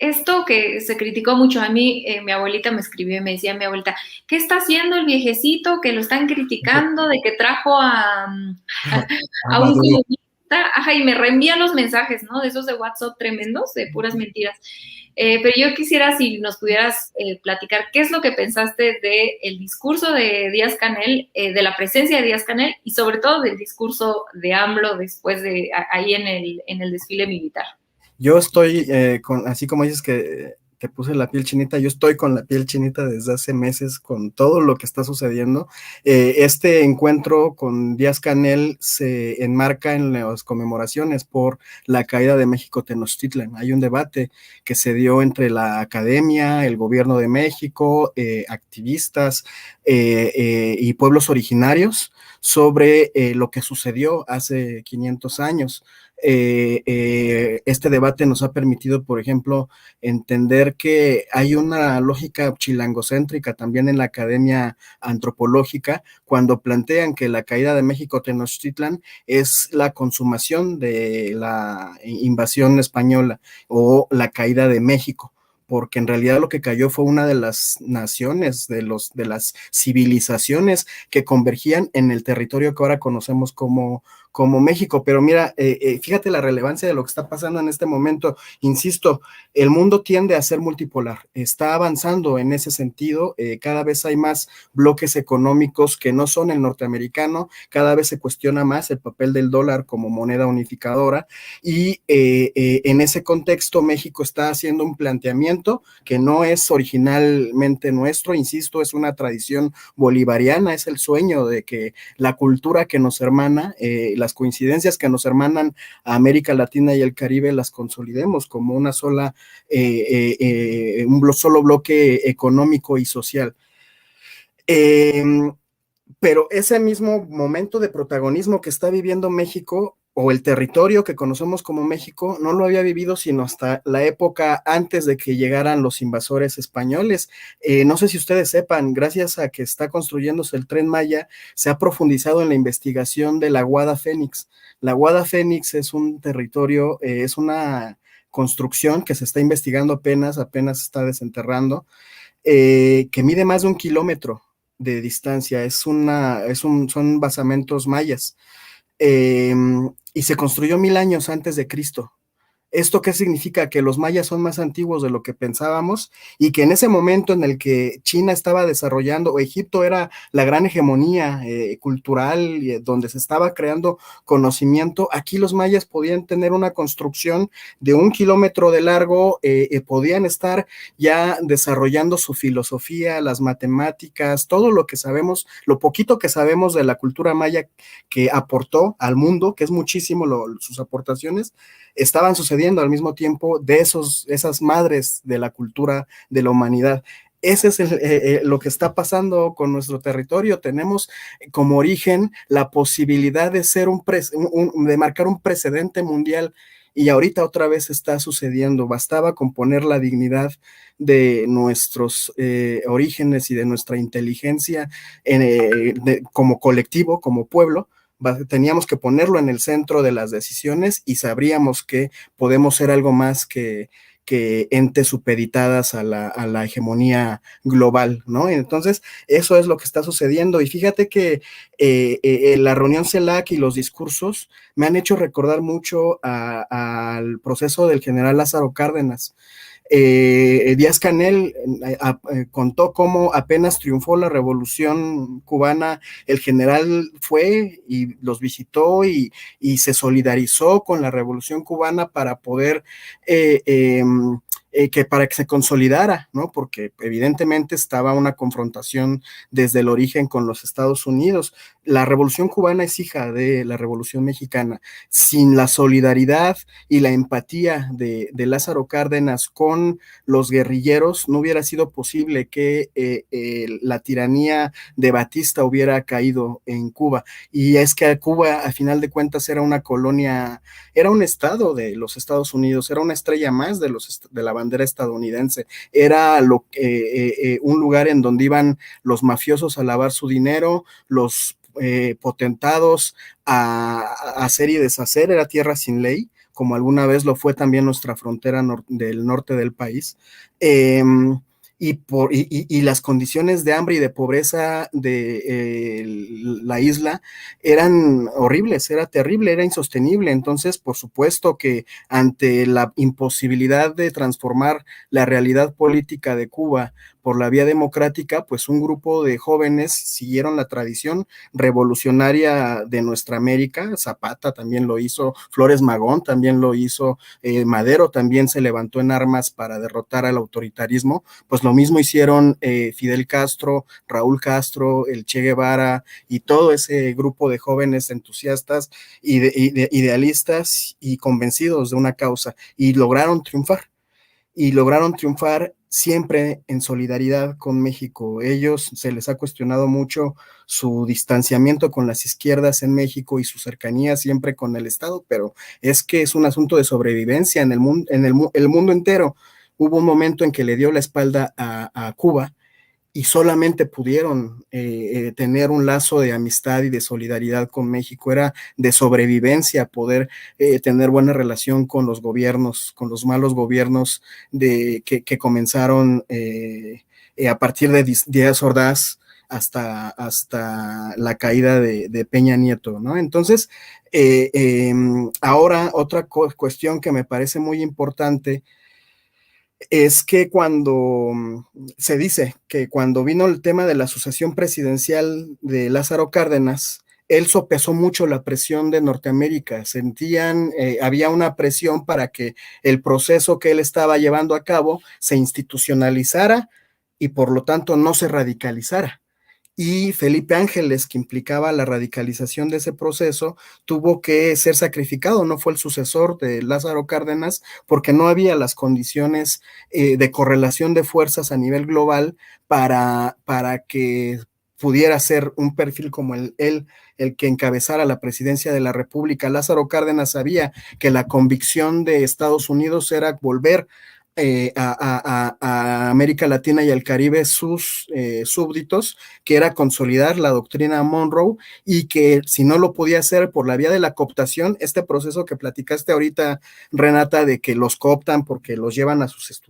Esto que se criticó mucho a mí, mi abuelita me escribió y me decía mi abuelita, ¿qué está haciendo el viejecito que lo están criticando de que trajo A a un Maduro. comunista? Ajá, y me reenvía los mensajes, ¿no? De esos de WhatsApp tremendos, de puras mentiras. Pero yo quisiera si nos pudieras platicar qué es lo que pensaste del discurso de Díaz Canel, de la presencia de Díaz Canel y sobre todo del discurso de AMLO después de ahí en el desfile militar. Yo estoy, así como dices que te puse la piel chinita, yo estoy con la piel chinita desde hace meses con todo lo que está sucediendo. Este encuentro con Díaz Canel se enmarca en las conmemoraciones por la caída de México Tenochtitlan. Hay un debate que se dio entre la academia, el gobierno de México, activistas y pueblos originarios sobre lo que sucedió hace 500 años. Este debate nos ha permitido, por ejemplo, entender que hay una lógica chilangocéntrica también en la academia antropológica cuando plantean que la caída de México Tenochtitlan es la consumación de la invasión española o la caída de México, porque en realidad lo que cayó fue una de las naciones, de las civilizaciones que convergían en el territorio que ahora conocemos como México. Pero mira, fíjate la relevancia de lo que está pasando en este momento. Insisto, el mundo tiende a ser multipolar, está avanzando en ese sentido, cada vez hay más bloques económicos que no son el norteamericano, cada vez se cuestiona más el papel del dólar como moneda unificadora y en ese contexto México está haciendo un planteamiento que no es originalmente nuestro, insisto, es una tradición bolivariana, es el sueño de que la cultura que nos hermana, las coincidencias que nos hermanan a América Latina y el Caribe, las consolidemos como una sola, un solo bloque económico y social. Eh, pero ese mismo momento de protagonismo que está viviendo México o el territorio que conocemos como México no lo había vivido sino hasta la época antes de que llegaran los invasores españoles. No sé si ustedes sepan, gracias a que está construyéndose el Tren Maya, se ha profundizado en la investigación de la Guada Fénix. La Guada Fénix es un territorio, es una construcción que se está investigando apenas se está desenterrando, que mide más de 1 kilómetro de distancia, son basamentos mayas, eh, y se construyó 1000 años antes de Cristo. ¿Esto qué significa? Que los mayas son más antiguos de lo que pensábamos y que en ese momento en el que China estaba desarrollando, o Egipto era la gran hegemonía cultural, donde se estaba creando conocimiento, aquí los mayas podían tener una construcción de 1 kilómetro de largo, podían estar ya desarrollando su filosofía, las matemáticas, todo lo que sabemos, lo poquito que sabemos de la cultura maya que aportó al mundo, que es muchísimo sus aportaciones, estaban sucediendo al mismo tiempo de esas madres de la cultura de la humanidad. Ese es lo que está pasando con nuestro territorio. Tenemos como origen la posibilidad de ser de marcar un precedente mundial y ahorita otra vez está sucediendo. Bastaba con poner la dignidad de nuestros orígenes y de nuestra inteligencia como colectivo, como pueblo. Teníamos que ponerlo en el centro de las decisiones y sabríamos que podemos ser algo más que entes supeditadas a la hegemonía global, ¿no? Entonces, eso es lo que está sucediendo. Y fíjate que la reunión CELAC y los discursos me han hecho recordar mucho al proceso del general Lázaro Cárdenas. Díaz Canel contó cómo apenas triunfó la revolución cubana, el general fue y los visitó y se solidarizó con la revolución cubana para poder para que se consolidara, ¿no? Porque evidentemente estaba una confrontación desde el origen con los Estados Unidos. La revolución cubana es hija de la revolución mexicana. Sin la solidaridad y la empatía de Lázaro Cárdenas con los guerrilleros, no hubiera sido posible que la tiranía de Batista hubiera caído en Cuba. Y es que Cuba, a final de cuentas, era una colonia, era un estado de los Estados Unidos, era una estrella más de la bandera estadounidense, era un lugar en donde iban los mafiosos a lavar su dinero, los potentados a hacer y deshacer, era tierra sin ley, como alguna vez lo fue también nuestra frontera del norte del país. Y las condiciones de hambre y de pobreza de la isla eran horribles, era terrible, era insostenible. Entonces, por supuesto que ante la imposibilidad de transformar la realidad política de Cuba por la vía democrática, pues un grupo de jóvenes siguieron la tradición revolucionaria de nuestra América. Zapata también lo hizo, Flores Magón también lo hizo, Madero también se levantó en armas para derrotar al autoritarismo. Pues lo mismo hicieron Fidel Castro, Raúl Castro, el Che Guevara y todo ese grupo de jóvenes entusiastas y de idealistas y convencidos de una causa, y lograron triunfar siempre en solidaridad con México. Ellos se les ha cuestionado mucho su distanciamiento con las izquierdas en México y su cercanía siempre con el Estado, pero es que es un asunto de sobrevivencia en el mundo, el mundo entero. Hubo un momento en que le dio la espalda a Cuba y solamente pudieron tener un lazo de amistad y de solidaridad con México. Era de sobrevivencia poder tener buena relación con los gobiernos, con los malos gobiernos que comenzaron a partir de Díaz Ordaz hasta la caída de Peña Nieto, ¿no? Entonces, ahora otra cuestión que me parece muy importante es que cuando se dice que cuando vino el tema de la sucesión presidencial de Lázaro Cárdenas, él sopesó mucho la presión de Norteamérica. Había una presión para que el proceso que él estaba llevando a cabo se institucionalizara y por lo tanto no se radicalizara. Y Felipe Ángeles, que implicaba la radicalización de ese proceso, tuvo que ser sacrificado, no fue el sucesor de Lázaro Cárdenas, porque no había las condiciones de correlación de fuerzas a nivel global para que pudiera ser un perfil como el que encabezara la presidencia de la República. Lázaro Cárdenas sabía que la convicción de Estados Unidos era volver a América Latina y al Caribe sus súbditos, que era consolidar la doctrina Monroe, y que si no lo podía hacer por la vía de la cooptación, este proceso que platicaste ahorita, Renata, de que los cooptan porque los llevan a sus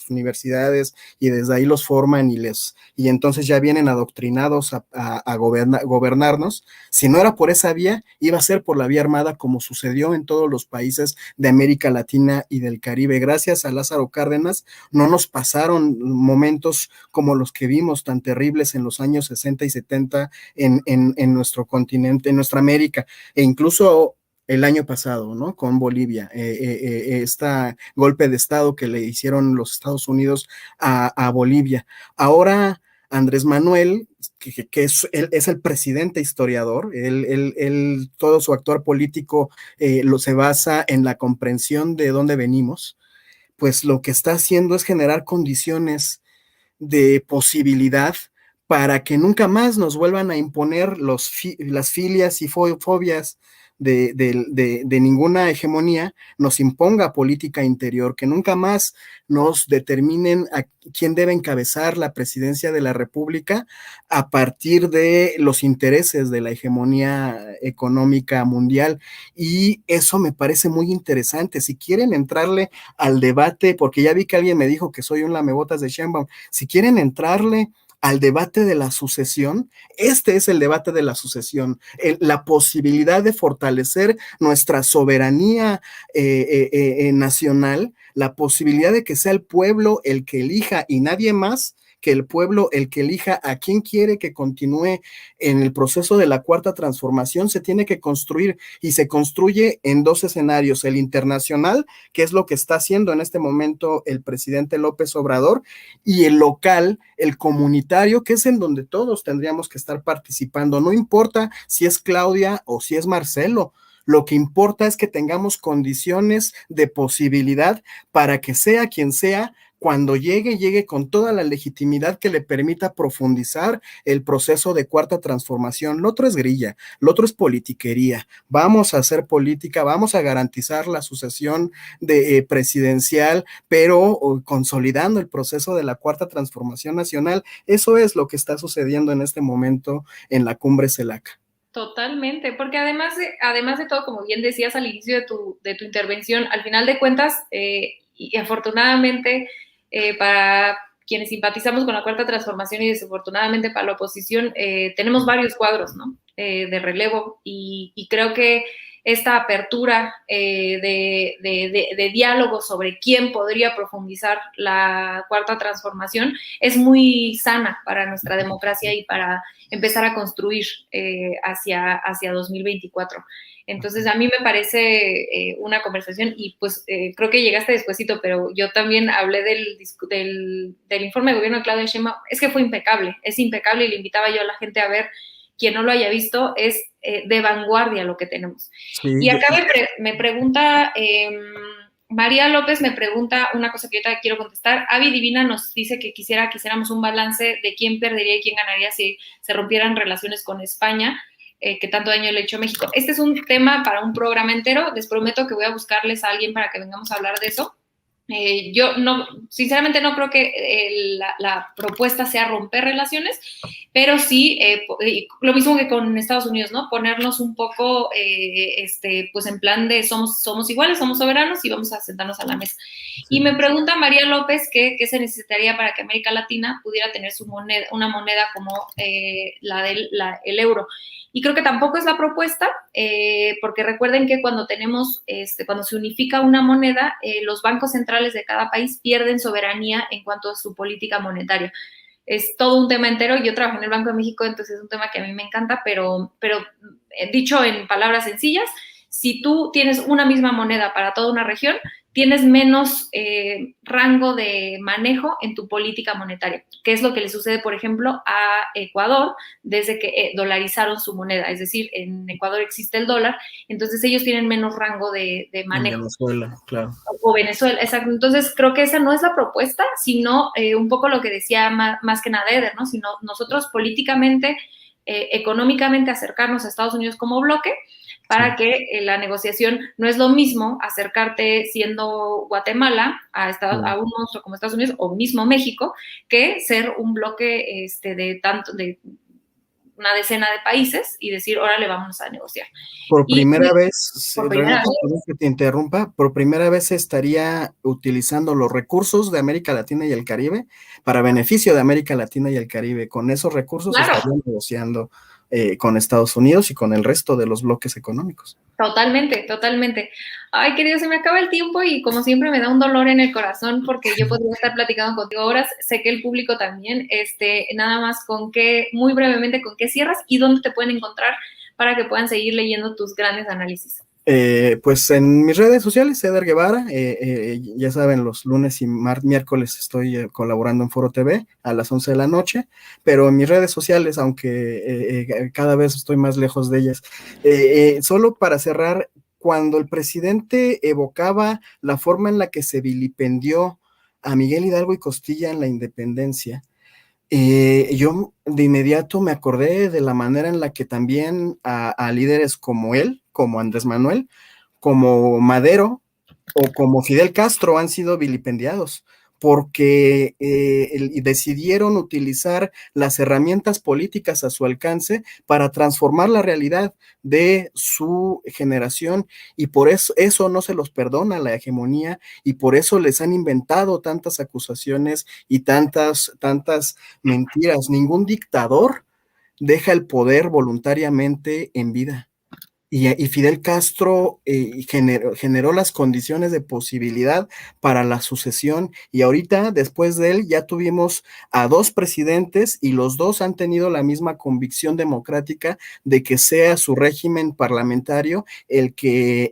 universidades y desde ahí los forman y entonces ya vienen adoctrinados a gobernarnos. Si no era por esa vía, iba a ser por la vía armada, como sucedió en todos los países de América Latina y del Caribe. Gracias a Lázaro Cárdenas no nos pasaron momentos como los que vimos tan terribles en los años 60 y 70 en nuestro continente, en nuestra América, e incluso el año pasado, ¿no? Con Bolivia, este golpe de Estado que le hicieron los Estados Unidos a Bolivia. Ahora Andrés Manuel, que es el presidente historiador, todo su actuar político se basa en la comprensión de dónde venimos. Pues lo que está haciendo es generar condiciones de posibilidad para que nunca más nos vuelvan a imponer las filias y fobias de ninguna hegemonía, nos imponga política interior, que nunca más nos determinen a quién debe encabezar la presidencia de la República a partir de los intereses de la hegemonía económica mundial. Y eso me parece muy interesante. Si quieren entrarle al debate, porque ya vi que alguien me dijo que soy un lamebotas de Sheinbaum, si quieren entrarle al debate de la sucesión, este es el debate de la sucesión, la posibilidad de fortalecer nuestra soberanía nacional, la posibilidad de que sea el pueblo el que elija y nadie más, que el pueblo el que elija a quién quiere que continúe en el proceso de la cuarta transformación. Se tiene que construir y se construye en dos escenarios: el internacional, que es lo que está haciendo en este momento el presidente López Obrador, y el local, el comunitario, que es en donde todos tendríamos que estar participando. No importa si es Claudia o si es Marcelo. Lo que importa es que tengamos condiciones de posibilidad para que sea quien sea, cuando llegue con toda la legitimidad que le permita profundizar el proceso de cuarta transformación. Lo otro es grilla, lo otro es politiquería. Vamos a hacer política, vamos a garantizar la sucesión presidencial, pero consolidando el proceso de la cuarta transformación nacional. Eso es lo que está sucediendo en este momento en la cumbre CELAC. Totalmente, porque además de todo, como bien decías al inicio de tu intervención, al final de cuentas, y afortunadamente para quienes simpatizamos con la Cuarta Transformación y desafortunadamente para la oposición, tenemos varios cuadros, ¿no? De relevo y creo que esta apertura de diálogo sobre quién podría profundizar la Cuarta Transformación es muy sana para nuestra democracia y para empezar a construir hacia 2024. Entonces, a mí me parece una conversación y pues creo que llegaste despuesito, pero yo también hablé del informe de gobierno de Claudia Sheinbaum. Es que fue impecable, es impecable y le invitaba yo a la gente a ver, quien no lo haya visto, es de vanguardia lo que tenemos. Sí, Y acá me pregunta... María López me pregunta una cosa que yo te quiero contestar. Avi Divina nos dice que quisiéramos un balance de quién perdería y quién ganaría si se rompieran relaciones con España, que tanto daño le ha hecho a México. Este es un tema para un programa entero. Les prometo que voy a buscarles a alguien para que vengamos a hablar de eso. Yo no, sinceramente no creo que la propuesta sea romper relaciones, pero sí, lo mismo que con Estados Unidos, ¿no? Ponernos un poco, pues en plan de somos iguales, somos soberanos y vamos a sentarnos a la mesa. Sí. Y me pregunta María López qué se necesitaría para que América Latina pudiera tener una moneda como el euro. Y creo que tampoco es la propuesta, porque recuerden que cuando cuando se unifica una moneda, los bancos centrales de cada país pierden soberanía en cuanto a su política monetaria. Es todo un tema entero. Yo trabajé en el Banco de México, entonces es un tema que a mí me encanta, pero dicho en palabras sencillas, si tú tienes una misma moneda para toda una región, tienes menos rango de manejo en tu política monetaria, que es lo que le sucede, por ejemplo, a Ecuador desde que dolarizaron su moneda. Es decir, en Ecuador existe el dólar, entonces ellos tienen menos rango de manejo. En Venezuela, claro. O Venezuela, exacto. Entonces creo que esa no es la propuesta, sino un poco lo que decía más que nada Eder, ¿no? Sino nosotros políticamente, económicamente acercarnos a Estados Unidos como bloque, para que la negociación no es lo mismo acercarte siendo Guatemala a un monstruo como Estados Unidos o mismo México, que ser un bloque de una decena de países y decir, órale, vamos a negociar. Por primera vez, que te interrumpa, por primera vez se estaría utilizando los recursos de América Latina y el Caribe para beneficio de América Latina y el Caribe. Con esos recursos se estarían negociando con Estados Unidos y con el resto de los bloques económicos. Totalmente, totalmente. Ay, querido, se me acaba el tiempo y como siempre me da un dolor en el corazón porque yo podría estar platicando contigo horas, sé que el público también, nada más muy brevemente, con qué cierras y dónde te pueden encontrar para que puedan seguir leyendo tus grandes análisis. Pues en mis redes sociales, Eder Guevara, ya saben, los lunes y miércoles estoy colaborando en Foro TV a las 11 de la noche, pero en mis redes sociales, aunque cada vez estoy más lejos de ellas, solo para cerrar, cuando el presidente evocaba la forma en la que se vilipendió a Miguel Hidalgo y Costilla en la independencia, yo de inmediato me acordé de la manera en la que también a líderes como él, como Andrés Manuel, como Madero o como Fidel Castro han sido vilipendiados porque decidieron utilizar las herramientas políticas a su alcance para transformar la realidad de su generación y por eso no se los perdona la hegemonía y por eso les han inventado tantas acusaciones y tantas mentiras. Ningún dictador deja el poder voluntariamente en vida. Y Fidel Castro generó las condiciones de posibilidad para la sucesión y ahorita, después de él, ya tuvimos a 2 presidentes y los 2 han tenido la misma convicción democrática de que sea su régimen parlamentario el que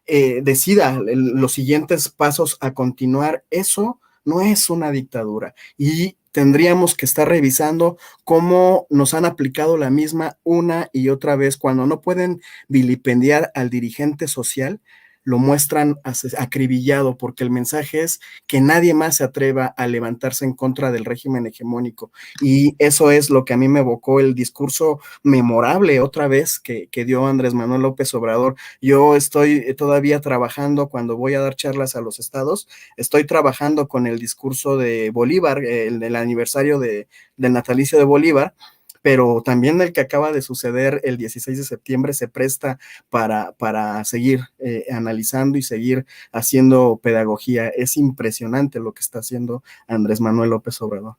decida los siguientes pasos a continuar. Eso no es una dictadura y tendríamos que estar revisando cómo nos han aplicado la misma una y otra vez. Cuando no pueden vilipendiar al dirigente social, lo muestran acribillado, porque el mensaje es que nadie más se atreva a levantarse en contra del régimen hegemónico. Y eso es lo que a mí me evocó el discurso memorable otra vez que dio Andrés Manuel López Obrador. Yo estoy todavía trabajando cuando voy a dar charlas a los estados, estoy trabajando con el discurso de Bolívar, el aniversario del natalicio de Bolívar, pero también el que acaba de suceder el 16 de septiembre se presta para seguir analizando y seguir haciendo pedagogía. Es impresionante lo que está haciendo Andrés Manuel López Obrador.